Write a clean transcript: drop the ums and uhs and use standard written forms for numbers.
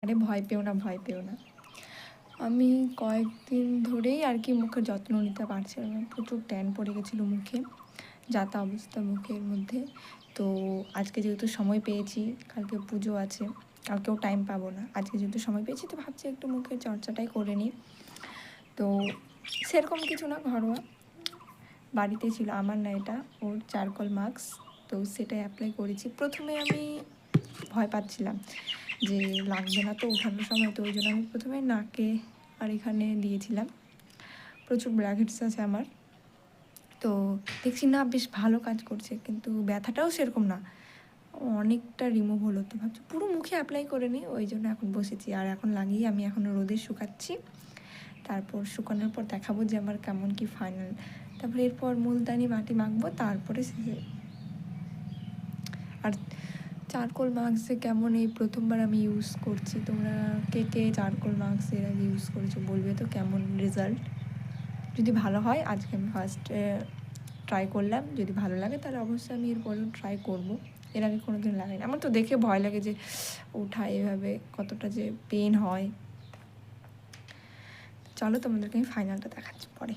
আরে ভয় পেও না, ভয় পেও না। আমি কয়েকদিন ধরেই আর কি মুখের যত্ন নিতে পারছিলাম না, প্রচুর ট্যান পড়ে গেছিলো মুখে, যা তা অবস্থা মুখের মধ্যে। তো আজকে যেহেতু সময় পেয়েছি, কালকে পুজো আছে, কালকেও টাইম পাবো না, আজকে যেহেতু সময় পেয়েছি তো ভাবছি একটু মুখের চর্চাটাই করে নিই। তো সেরকম কিছু না, ঘরোয়া বাড়িতে ছিল, আমার না এটা, ওর চারকোল মাস্ক, তো সেটাই অ্যাপ্লাই করেছি। প্রথমে আমি ভয় পাচ্ছিলাম যে লাগবে না তো উঠানোর সময়, তো ওই জন্য আমি প্রথমে নাকে আর এখানে দিয়েছিলাম। প্রচুর ব্ল্যাকহেডস আছে আমার, তো দেখছি না বেশ ভালো কাজ করছে, কিন্তু ব্যথাটাও সেরকম না, অনেকটা রিমুভ হলো। তো ভাবছি পুরো মুখে অ্যাপ্লাই করে নিই, ওই জন্য এখন বসেছি। আর এখন লাগিয়ে আমি এখনও রোদে শুকাচ্ছি, তারপর শুকানোর পর দেখাবো যে আমার কেমন কি ফাইনাল। তারপরে এরপর মুলতানি মাটি মাখবো, তারপরে আর চারকোল মাস্ক যে কেমন, এই প্রথমবার আমি ইউজ করছি। তোমরা কে কে চারকোল মাস্ক এর আগে ইউজ করেছো বলবে তো কেমন রেজাল্ট। যদি ভালো হয়, আজকে আমি ফার্স্টে ট্রাই করলাম, যদি ভালো লাগে তাহলে অবশ্যই আমি এরপরেও ট্রাই করবো। এর আগে কোনো দিন লাগেনি আমার, তো দেখে ভয় লাগে যে ওঠায় এভাবে কতটা যে পেন হয়। চলো তোমাদেরকে আমি ফাইনালটা দেখাচ্ছি পরে।